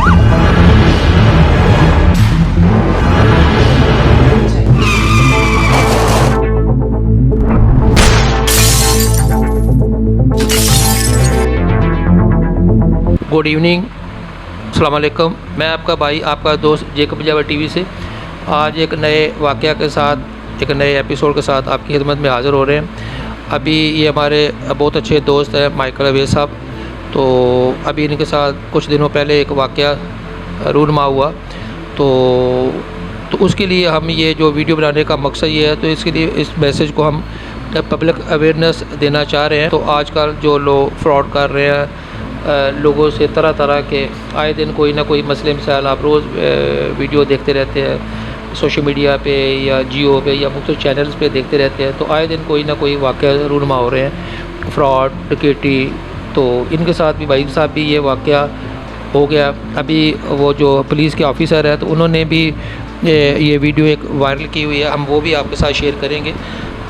Good evening, अस्सलाम वालेकुम। मैं आपका भाई, आपका दोस्त जेकब जावर टीवी से आज एक नए वाक़या के साथ, एक नए एपिसोड के साथ आपकी खिदमत में हाज़िर हो रहे हैं। अभी ये हमारे बहुत अच्छे दोस्त हैं माइकल अवेज साहब। तो अभी इनके साथ कुछ दिनों पहले एक वाक़या रूनमा हुआ, तो उसके लिए हम ये जो वीडियो बनाने का मकसद ये है, तो इसके लिए इस मैसेज को हम पब्लिक अवेयरनेस देना चाह रहे हैं। तो आजकल जो लोग फ्रॉड कर रहे हैं लोगों से, तरह तरह के आए दिन कोई ना कोई मसले मसाइल आप रोज़ वीडियो देखते रहते हैं सोशल मीडिया पे या जियो पे या मुख्तलिफ चैनल्स पे देखते रहते हैं। तो आए दिन कोई ना कोई वाक़या रूनमा हो रहे हैं, फ्रॉड, डकैती। तो इनके साथ भी भाई साहब भी ये वाक़या हो गया। अभी वो जो पुलिस के ऑफिसर है, तो उन्होंने भी ये वीडियो एक वायरल की हुई है, हम वो भी आपके साथ शेयर करेंगे।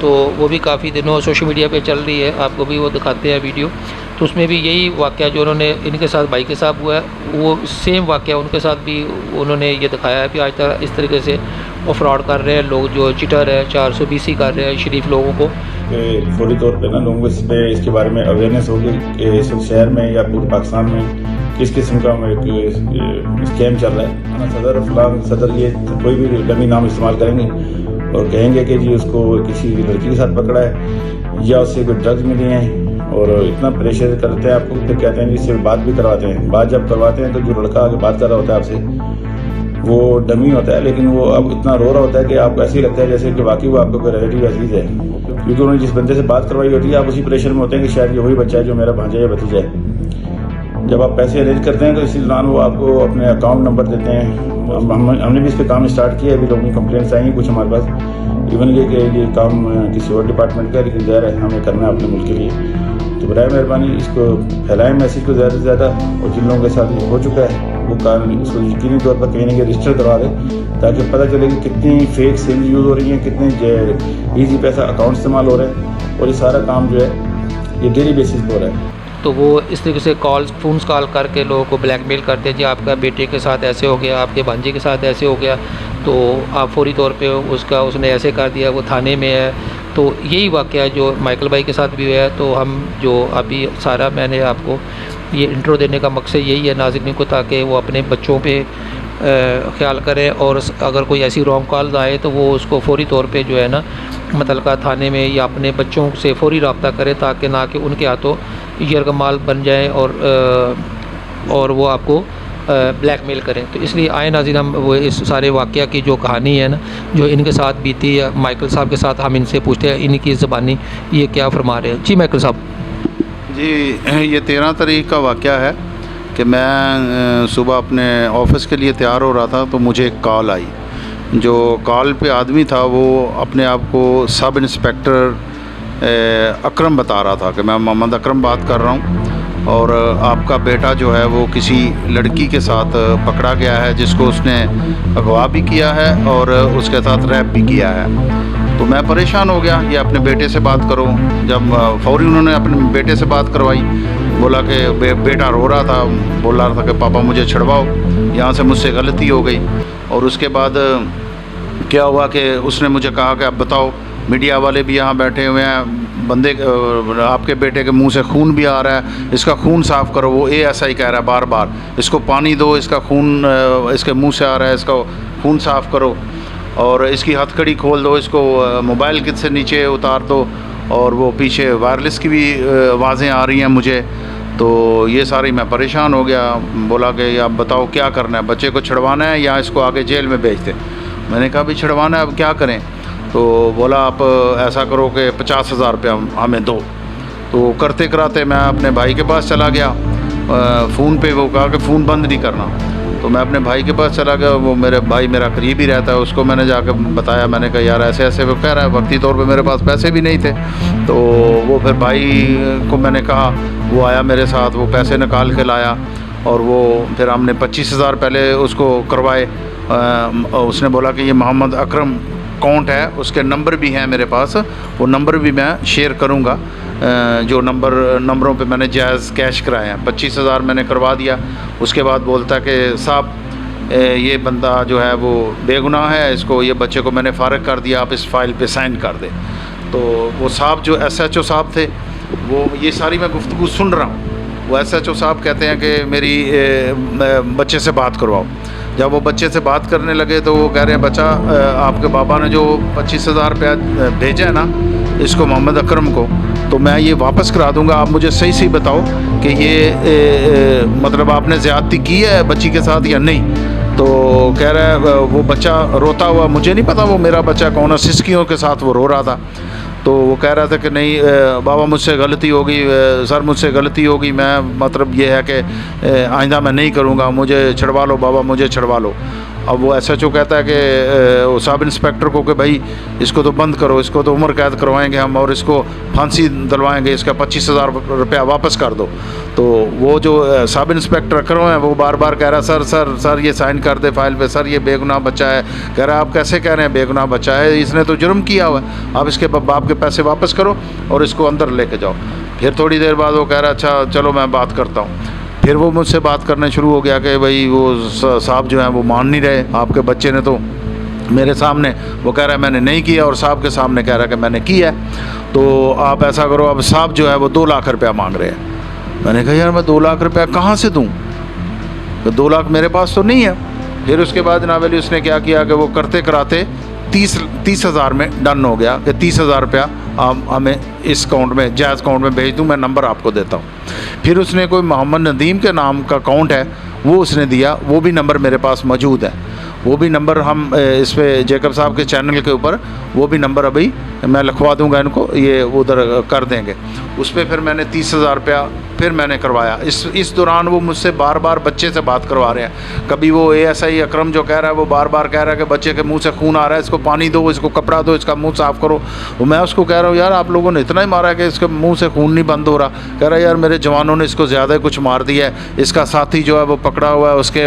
तो वो भी काफ़ी दिनों सोशल मीडिया पे चल रही है, आपको भी वो दिखाते हैं वीडियो। तो उसमें भी यही वाक़या जो उन्होंने इनके साथ भाई के साथ हुआ है, वो सेम वाक़या उनके साथ भी उन्होंने ये दिखाया है कि आज तक इस तरीके से वो फ्रॉड कर रहे हैं लोग, जो चिटर है 420 कर रहे हैं शरीफ लोगों को। फौरी तौर पे ना लोगों को इसके बारे में अवेयरनेस होगी कि इस शहर में या पूरे पाकिस्तान में किस किस्म का एक स्कैम चल रहा है। सदर फलान सदर ये कोई भी डमी नाम इस्तेमाल करेंगे और कहेंगे कि जी उसको किसी लड़की के साथ पकड़ा है या उससे कोई ड्रग्स मिले हैं, और इतना प्रेशर करते हैं आपको, फिर कहते हैं कि इससे बात भी करवाते हैं। बात जब करवाते हैं तो जो लड़का आगे बात कर रहा होता है आपसे, वो डमी होता है, लेकिन वो अब इतना रो रहा होता है कि आपको ऐसे ही लगता है जैसे कि वाकई वो आपका कोई रिलेटिव अजीज है, क्योंकि उन्होंने जिस बंदे से बात करवाई होती है आप उसी प्रेशर में होते हैं कि शायद ये वही बच्चा है जो मेरा भांजा या भतीजा है। जब आप पैसे अरेंज करते हैं तो इसी दौरान वो आपको अपने अकाउंट नंबर देते हैं। हमने भी इस पर काम स्टार्ट किया है, अभी लोगों की कंप्लेंट्स आई हैं कुछ हमारे पास, इवन ये कि ये काम किसी और डिपार्टमेंट का, लेकिन ज़ाहिर है हमें करना है अपने मुल्क के लिए। तो बराए मेहरबानी इसको फैलाएं मैसेज को ज़्यादा से ज़्यादा, और जिन लोगों के साथ ये हो चुका है वो काम उसको यकीनी तौर पर कहीं ना कहीं रजिस्टर करवा दें, ताकि पता चले कि कितनी फेक सिम यूज़ हो रही हैं, कितने ईजी पैसा अकाउंट इस्तेमाल हो रहे हैं, और ये सारा काम जो है ये डेली बेसिस पर हो रहा है। तो वो इस तरीके से फ़ोन कॉल करके लोगों को ब्लैकमेल करते हैं, जी आपका बेटे के साथ ऐसे हो गया, आपके भांजे के साथ ऐसे हो गया, तो आप फौरी तौर पे उसने ऐसे कर दिया, वो थाने में है। तो यही वाक़या जो माइकल भाई के साथ भी हुआ है। तो हम जो अभी सारा मैंने आपको ये इंट्रो देने का मकसद यही है नाज़रीन को, ताकि वो अपने बच्चों पे ख्याल करें, और अगर कोई ऐसी रॉन्ग कॉल आए तो वो उसको फौरी तौर पे जो है ना मुतल्लिका थाने में या अपने बच्चों से फौरी रब्ता करें, ताकि ना कि उनके हाथों यरगमाल बन जाएं और वो आपको ब्लैकमेल करें। तो इसलिए आए नाज़रीन हम वो इस सारे वाक़या की जो कहानी है ना, जो इनके साथ बीती है माइकल साहब के साथ, हम इनसे पूछते हैं इनकी ज़बानी ये क्या फरमा रहे हैं। जी माइकल साहब। जी, ये 13 तारीख का वाक़या है कि मैं सुबह अपने ऑफ़िस के लिए तैयार हो रहा था, तो मुझे एक कॉल आई। जो कॉल पे आदमी था वो अपने आप को सब इंस्पेक्टर अकरम बता रहा था कि मैं मोहम्मद अकरम बात कर रहा हूँ, और आपका बेटा जो है वो किसी लड़की के साथ पकड़ा गया है, जिसको उसने अगवा भी किया है और उसके साथ रैप भी किया है। तो मैं परेशान हो गया, ये अपने बेटे से बात करो। जब फ़ौरी उन्होंने अपने बेटे से बात करवाई, बोला कि बेटा रो रहा था, बोल रहा था कि पापा मुझे छुड़वाओ, यहाँ से मुझसे गलती हो गई। और उसके बाद क्या हुआ कि उसने मुझे कहा कि अब बताओ, मीडिया वाले भी यहाँ बैठे हुए हैं, बंदे आपके बेटे के मुंह से खून भी आ रहा है, इसका खून साफ़ करो। वो ASI कह रहा है बार बार, इसको पानी दो, इसका खून इसके मुंह से आ रहा है, इसका खून साफ़ करो, और इसकी हथकड़ी खोल दो, इसको मोबाइल किट से नीचे उतार दो, और वो पीछे वायरलेस की भी आवाज़ें आ रही हैं मुझे। तो ये सारी मैं परेशान हो गया, बोला कि आप बताओ क्या करना है, बच्चे को छुड़वाना है या इसको आगे जेल में भेज दें। मैंने कहा भी छुड़वाना है, अब क्या करें। तो बोला आप ऐसा करो कि 50,000 रुपया हमें दो। तो करते कराते मैं अपने भाई के पास चला गया, फ़ोन पे वो कहा कि फ़ोन बंद नहीं करना। तो मैं अपने भाई के पास चला गया, वो मेरे भाई मेरा करीब ही रहता है, उसको मैंने जाकर बताया। मैंने कहा यार ऐसे ऐसे वो कह रहा है, वक्ती तौर पे मेरे पास पैसे भी नहीं थे। तो वो फिर भाई को मैंने कहा, वो आया मेरे साथ, वो पैसे निकाल के लाया, और वो फिर हमने 25,000 पहले उसको करवाए। उसने बोला कि ये मोहम्मद अकरम अकाउंट है उसके नंबर भी हैं मेरे पास, वो नंबर भी मैं शेयर करूँगा। जो नंबरों पे मैंने जायज़ कैश कराए हैं, 25,000 मैंने करवा दिया। उसके बाद बोलता है कि साहब ये बंदा जो है वो बेगुनाह है, इसको ये बच्चे को मैंने फ़ारिग कर दिया, आप इस फ़ाइल पे साइन कर दें। तो वो साहब जो SHO साहब थे, वो ये सारी मैं गुफ्तगू सुन रहा हूँ। वो SHO साहब कहते हैं कि मेरी बच्चे से बात करवाओ। जब वो बच्चे से बात करने लगे तो वो कह रहे हैं बच्चा आपके बाबा ने जो 25,000 रुपया भेजा है ना इसको मोहम्मद अकरम को, तो मैं ये वापस करा दूंगा। आप मुझे सही सही बताओ कि ये मतलब आपने ज़्यादती की है बच्ची के साथ या नहीं। तो कह रहा है वो बच्चा रोता हुआ, मुझे नहीं पता वो मेरा बच्चा कौन है, सिसकियों के साथ वो रो रहा था। तो वो कह रहा था कि नहीं बाबा मुझसे गलती होगी, सर मुझसे गलती होगी, मैं मतलब ये है कि आइंदा मैं नहीं करूँगा, मुझे छड़वा लो बाबा, मुझे छड़वा लो। अब वो SHO कहता है कि सब इंस्पेक्टर को कि भाई इसको तो बंद करो, इसको तो उम्र कैद करवाएंगे हम और इसको फांसी दिलवाएंगे, इसका 25,000 रुपया वापस कर दो। तो वो जो सब इंस्पेक्टर अकरम है वो बार बार कह रहा है सर ये साइन कर दे फाइल पे, सर ये बेगुनाह बच्चा है। कह रहा है आप कैसे कह रहे हैं बेगुनाह बच्चा है, इसने तो जुर्म किया हुआ है, आप इसके बाप के पैसे वापस करो और इसको अंदर लेके जाओ। फिर थोड़ी देर बाद वो कह रहा है अच्छा चलो मैं बात करता हूँ। फिर वो मुझसे बात करने शुरू हो गया कि भाई वो साहब जो हैं वो मान नहीं रहे, आपके बच्चे ने तो मेरे सामने वो कह रहा है मैंने नहीं किया और साहब के सामने कह रहा है कि मैंने किया है। तो आप ऐसा करो, अब साहब जो है वो 2 लाख रुपया मांग रहे हैं। मैंने कहा यार मैं 2 लाख रुपया कहाँ से दूँ, तो 2 लाख मेरे पास तो नहीं है। फिर उसके बाद जनाब अली उसने क्या किया कि वो करते कराते 30,000 में डन हो गया कि 30,000 रुपया हमें इस अकाउंट में जायज़ अकाउंट में भेज दूँ, मैं नंबर आपको देता हूँ। फिर उसने कोई मोहम्मद नदीम के नाम का अकाउंट है वो उसने दिया, वो भी नंबर मेरे पास मौजूद है। वो भी नंबर हम इस पे जैकब साहब के चैनल के ऊपर वो भी नंबर अभी मैं लिखवा दूंगा इनको, ये उधर कर देंगे। उस पर फिर मैंने 30,000 रुपया फिर मैंने करवाया। इस दौरान वो मुझसे बार बार बच्चे से बात करवा रहे हैं। कभी वो ASI अकरम जो कह रहा है वो बार बार कह रहा है कि बच्चे के मुंह से खून आ रहा है, इसको पानी दो, इसको कपड़ा दो, इसका मुंह साफ़ करो। वो मैं उसको कह रहा हूँ यार आप लोगों ने इतना ही मारा है कि इसके मुँह से खून नहीं बंद हो रहा। कह रहा है यार मेरे जवानों ने इसको ज़्यादा कुछ मार दिया है, इसका साथी जो है वो पकड़ा हुआ है, उसके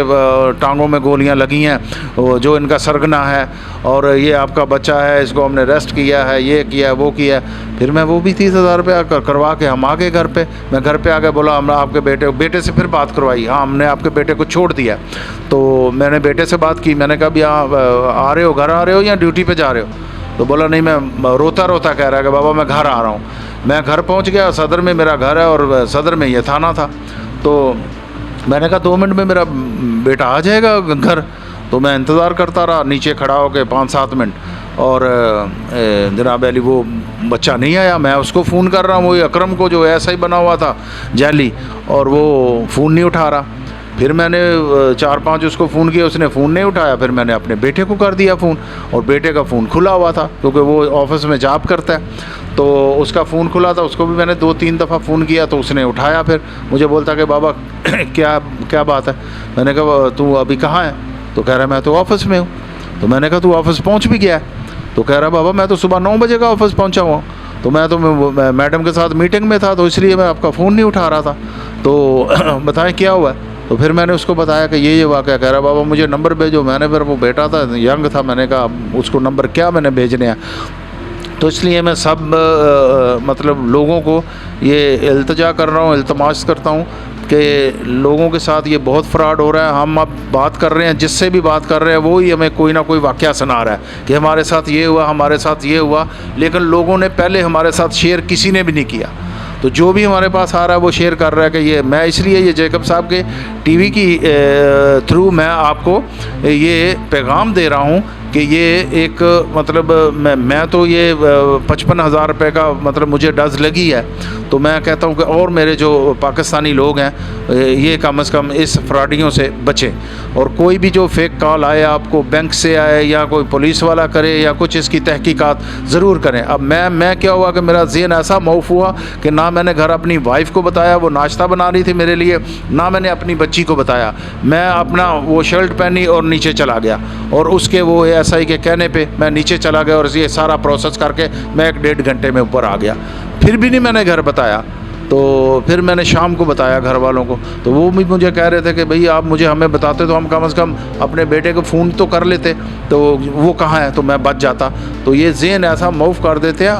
टांगों में गोलियाँ लगी हैं, जो इनका सरगना है, और ये आपका बच्चा है, इसको हमने अरेस्ट किया है, ये किया वो किया। फिर मैं वो भी 30,000 रुपया करवा के हम आ गए घर पे। मैं घर पे आ गया, बोला हम आपके बेटे से फिर बात करवाई। हाँ हमने आपके बेटे को छोड़ दिया। तो मैंने बेटे से बात की, मैंने कहा अब यहाँ आ रहे हो, घर आ रहे हो या ड्यूटी पे जा रहे हो? तो बोला नहीं, मैं रोता रोता कह रहा है कि बाबा मैं घर आ रहा हूँ। मैं घर पहुँच गया, सदर में मेरा घर है और सदर में ये थाना था। तो मैंने कहा 2 मिनट में मेरा बेटा आ जाएगा घर। तो मैं इंतज़ार करता रहा नीचे खड़ा होकर 5-7 मिनट, और जनाब अली वो बच्चा नहीं आया। मैं उसको फ़ोन कर रहा हूँ, वही अकरम को जो ऐसा ही बना हुआ था जाली, और वो फ़ोन नहीं उठा रहा। फिर मैंने 4-5 उसको फ़ोन किया, उसने फ़ोन नहीं उठाया। फिर मैंने अपने बेटे को कर दिया फ़ोन, और बेटे का फ़ोन खुला हुआ था क्योंकि वो ऑफिस में जॉब करता है। तो उसका फ़ोन खुला था, उसको भी मैंने 2-3 दफ़ा फ़ोन किया तो उसने उठाया। फिर मुझे बोलता कि बाबा क्या बात है? मैंने कहा तू अभी कहाँ है? तो कह रहा मैं तो ऑफिस में हूँ। तो मैंने कहा तू ऑफिस पहुँच भी गया है? तो कह रहा बाबा मैं तो सुबह 9 बजे का ऑफिस पहुँचा हुआ। तो मैं तो मैडम के साथ मीटिंग में था, तो इसलिए मैं आपका फ़ोन नहीं उठा रहा था। तो बताएं क्या हुआ? तो फिर मैंने उसको बताया कि ये वाक़या। कह रहा बाबा मुझे नंबर भेजो। मैंने फिर वो बेटा था यंग था, मैंने कहा उसको नंबर क्या मैंने भेजने हैं। तो इसलिए मैं सब मतलब लोगों को ये इल्तिजा कर रहा हूँ, इल्तमास करता हूँ कि लोगों के साथ ये बहुत फ्रॉड हो रहा है। हम अब बात कर रहे हैं, जिससे भी बात कर रहे हैं वो ही हमें कोई ना कोई वाक़या सुना रहा है कि हमारे साथ ये हुआ, हमारे साथ ये हुआ, लेकिन लोगों ने पहले हमारे साथ शेयर किसी ने भी नहीं किया। तो जो भी हमारे पास आ रहा है वो शेयर कर रहा है कि ये मैं, इसलिए ये जैकब साहब के टीवी की थ्रू मैं आपको ये पैगाम दे रहा हूँ कि ये एक मतलब मैं तो ये 55,000 रुपये का मतलब मुझे डज लगी है। तो मैं कहता हूँ कि और मेरे जो पाकिस्तानी लोग हैं ये कम से कम इस फ्रॉडियों से बचें, और कोई भी जो फेक कॉल आए आपको बैंक से आए या कोई पुलिस वाला करे या कुछ, इसकी तहकीकात ज़रूर करें। अब मैं क्या हुआ कि मेरा ज़हन ऐसा मौफ हुआ कि ना मैंने घर अपनी वाइफ को बताया, वो नाश्ता बना रही थी मेरे लिए, ना मैंने अपनी बच्ची को बताया। मैं अपना वो शर्ट पहनी और नीचे चला गया, और उसके वो SI के कहने पे मैं नीचे चला गया और ये सारा प्रोसेस करके मैं 1-1.5 घंटे में ऊपर आ गया। फिर भी नहीं मैंने घर बताया। तो फिर मैंने शाम को बताया घर वालों को, तो वो भी मुझे कह रहे थे कि भाई आप मुझे हमें बताते तो हम कम से कम अपने बेटे को फ़ोन तो कर लेते, तो वो कहाँ है, तो मैं बच जाता। तो ये ज़हन ऐसा मूव कर देते हैं।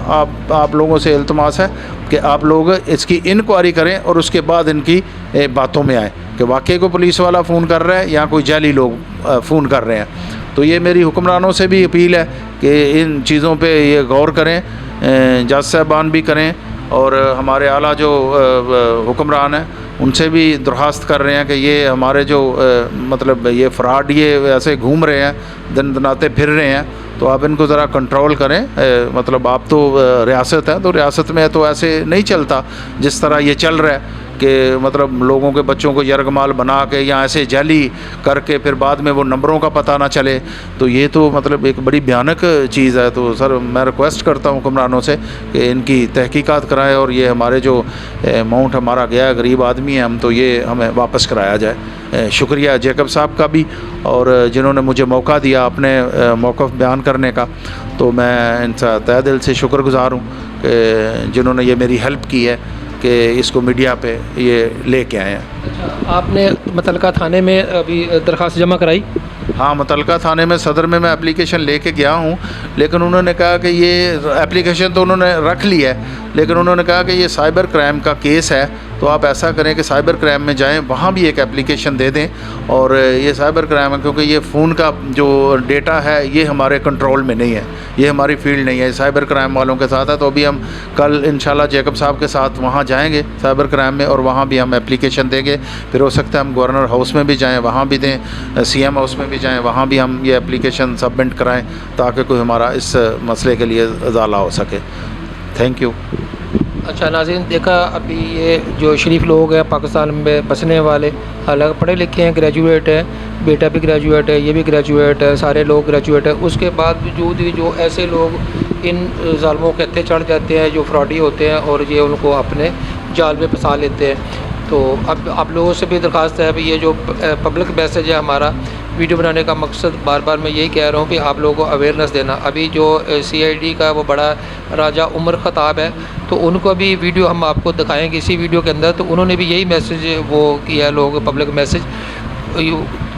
आप लोगों से इल्तमास है कि आप लोग इसकी इंक्वायरी करें और उसके बाद इनकी बातों में आए कि वाकई को पुलिस वाला फ़ोन कर रहा है या कोई जाली लोग फ़ोन कर रहे हैं। तो ये मेरी हुक्मरानों से भी अपील है कि इन चीज़ों पे ये गौर करें, जज साहबान भी करें और हमारे आला जो हुक्मरान हैं उनसे भी दरख्वास्त कर रहे हैं कि ये हमारे जो मतलब ये फ़्रॉड ये ऐसे घूम रहे हैं, दिन दनाते फिर रहे हैं, तो आप इनको ज़रा कंट्रोल करें। मतलब आप तो रियासत है, तो रियासत में तो ऐसे नहीं चलता जिस तरह ये चल रहा है कि मतलब लोगों के बच्चों को यरगमाल बना के या ऐसे जाली करके फिर बाद में वो नंबरों का पता ना चले, तो ये तो मतलब एक बड़ी भयानक चीज़ है। तो सर मैं रिक्वेस्ट करता हूँ हुक्मरानों से कि इनकी तहकीकात कराएं और ये हमारे जो अमाउंट हमारा गया है, गरीब आदमी है हम, तो ये हमें वापस कराया जाए। शुक्रिया जैकब साहब का भी और जिन्होंने मुझे मौका दिया अपने मौक़िफ़ बयान करने का, तो मैं इनसे तहे दिल से शुक्रगुज़ार हूँ कि जिन्होंने ये मेरी हेल्प की है कि इसको मीडिया पे ये लेके आए हैं। अच्छा, आपने मुतलका थाने में अभी दरख्वास्त जमा कराई? हाँ, मुतलका थाने में सदर में मैं एप्लीकेशन लेके गया हूँ, लेकिन उन्होंने कहा कि ये एप्लीकेशन तो उन्होंने रख ली है, लेकिन उन्होंने कहा कि ये साइबर क्राइम का केस है, तो आप ऐसा करें कि साइबर क्राइम में जाएं, वहाँ भी एक एप्लीकेशन दे दें। और ये साइबर क्राइम है क्योंकि ये फ़ोन का जो डेटा है ये हमारे कंट्रोल में नहीं है, ये हमारी फील्ड नहीं है, साइबर क्राइम वालों के साथ है। तो अभी हम कल इंशाल्लाह जैकब साहब के साथ वहाँ जाएंगे साइबर क्राइम में और वहाँ भी हम एप्लीकेशन देंगे। फिर हो सकता है हम गवर्नर हाउस में भी जाएँ, वहाँ भी दें, CM हाउस में भी जाएँ, वहाँ भी हम ये एप्लीकेशन सबमिट कराएँ ताकि कोई हमारा इस मसले के लिए इजाला हो सके। Thank you. अच्छा नाज़रीन, देखा अभी ये जो शरीफ लोग हैं पाकिस्तान में बसने वाले, हालांकि पढ़े लिखे हैं, ग्रेजुएट हैं, बेटा भी ग्रेजुएट है, ये भी ग्रेजुएट है, सारे लोग ग्रेजुएट हैं, उसके बावजूद भी जो ऐसे लोग इन ज़ालिमों के हत्थे चढ़ जाते हैं, जो फ्रॉडी होते हैं और ये उनको अपने जाल में फंसा लेते हैं। तो अब आप लोगों से भी दरख्वास्त है, ये जो पब्लिक मैसेज है हमारा वीडियो बनाने का मकसद, बार बार मैं यही कह रहा हूँ कि आप लोगों को अवेयरनेस देना। अभी जो CID का वो बड़ा राजा उमर ख़ताब है, तो उनको भी वीडियो हम आपको दिखाएंगे इसी वीडियो के अंदर। तो उन्होंने भी यही मैसेज वो किया लोग पब्लिक मैसेज,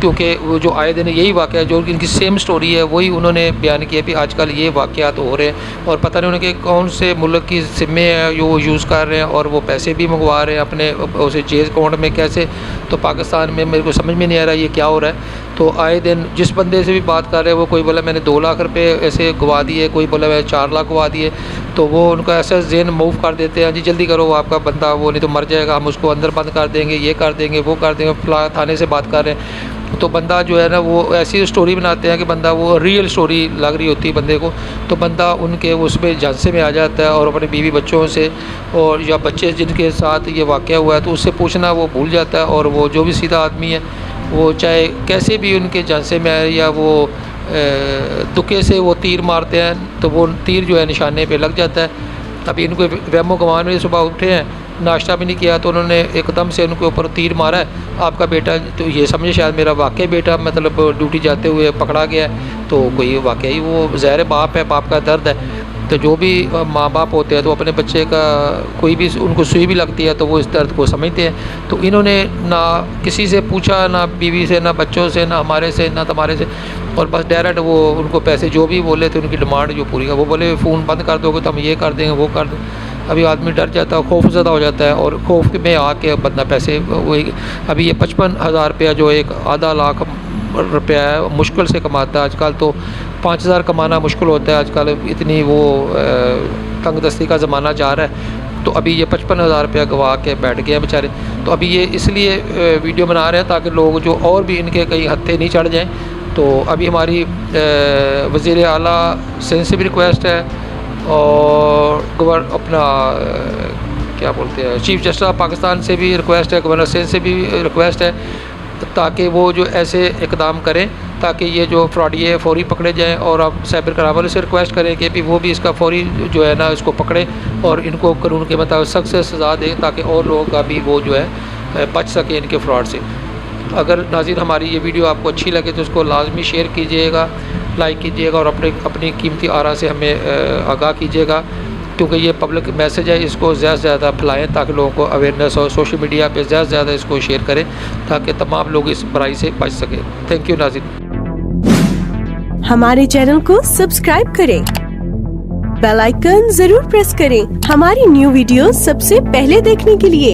क्योंकि वो जो आए दिन यही वाक़या जो इनकी सेम स्टोरी है वही उन्होंने बयान किया भी आजकल ये वाक़यात हो रहे हैं और पता नहीं उनके कौन से मुल्क की सिमें हैं जो वो यूज़ कर रहे हैं और वो पैसे भी मंगवा रहे हैं अपने उसे जेज अकाउंट में कैसे। तो पाकिस्तान में मेरे को समझ में नहीं आ रहा ये क्या हो रहा है। तो आए दिन जिस बंदे से भी बात कर रहे हैं वो कोई बोला मैंने 2 लाख रुपए ऐसे गवा दिए, कोई बोला मैंने 4 लाख गवा दिए, तो वो उनका ऐसा ज़हन मूव कर देते हैं, जी जल्दी करो आपका बंदा वो नहीं तो मर जाएगा, हम उसको अंदर बंद कर देंगे, ये कर देंगे, वो कर देंगे, फला थाने से बात कर रहे हैं। तो बंदा जो है ना वो ऐसी स्टोरी बनाते हैं कि बंदा वो रियल स्टोरी लग रही होती है बंदे को, तो बंदा उनके उसमें झांसे में आ जाता है और अपने बीवी बच्चों से और या बच्चे जिनके साथ ये वाक़या हुआ है तो उससे पूछना वो भूल जाता है। और वो जो भी सीधा आदमी है वो चाहे कैसे भी उनके झांसे में आए या वो तुक्के से वो तीर मारते हैं तो वो तीर जो है निशाने पे लग जाता है। अभी इनको वहमो गुमान में सुबह उठे हैं, नाश्ता भी नहीं किया, तो उन्होंने एकदम से उनके ऊपर तीर मारा है। आपका बेटा तो ये समझे शायद मेरा वाकई बेटा मतलब ड्यूटी जाते हुए पकड़ा गया है, तो कोई वाकई वो ज़ाहिर बाप है, बाप का दर्द है। तो जो भी माँ बाप होते हैं तो अपने बच्चे का कोई भी उनको सुई भी लगती है तो वो इस दर्द को समझते हैं। तो इन्होंने ना किसी से पूछा, ना बीवी से, ना बच्चों से, ना हमारे से, ना तुम्हारे से, और बस डायरेक्ट वो उनको पैसे जो भी बोले थे उनकी डिमांड जो पूरी का वो बोले फ़ोन बंद कर दोगे तो हम ये कर देंगे, वो कर देंगे। अभी आदमी डर जाता है, खौफज़दा हो जाता है और खौफ में आके बंदा पैसे वही अभी ये 55,000 रुपया जो एक आधा लाख रुपया है मुश्किल से कमाता है। आजकल तो 5,000 कमाना मुश्किल होता है, आजकल इतनी वो तंगदस्ती का ज़माना जा रहा है। तो अभी ये 55,000 रुपया गवा के बैठ गए बेचारे। तो अभी ये इसलिए वीडियो बना रहे हैं ताकि लोग जो और भी इनके कहीं हत्थे नहीं चढ़ जाएं। तो अभी हमारी वज़ीर आला सिंध से भी रिक्वेस्ट है और अपना क्या बोलते हैं चीफ जस्टिस ऑफ पाकिस्तान से भी रिक्वेस्ट है, गवर्नर सिंध से भी रिक्वेस्ट है ताकि वो जो ऐसे इकदाम करें ताकि ये जो फ्रॉडी फौरी पकड़े जाएं। और अब साइबर क्राइम वालों से रिक्वेस्ट करें कि भी वो भी इसका फौरी जो है ना इसको पकड़े और इनको कानून के मुताबिक सख्त से सज़ा दें ताकि और लोगों का भी वो जो है बच सके इनके फ्रॉड से। अगर नाज़रीन हमारी ये वीडियो आपको अच्छी लगे तो उसको लाजमी शेयर कीजिएगा, लाइक कीजिएगा और अपनी कीमती आरा से हमें आगाह कीजिएगा। क्योंकि ये पब्लिक मैसेज है, इसको ज़्यादा से ज़्यादा फैलाएँ ताकि लोगों को अवेयरनेस हो। सोशल मीडिया पे ज़्यादा से ज़्यादा इसको शेयर करें ताकि तमाम लोग इस बुराई से बच सकें। थैंक यू नाज़रीन। हमारे चैनल को सब्सक्राइब करें, बेल आइकन जरूर प्रेस करें हमारी न्यू वीडियो सबसे पहले देखने के लिए।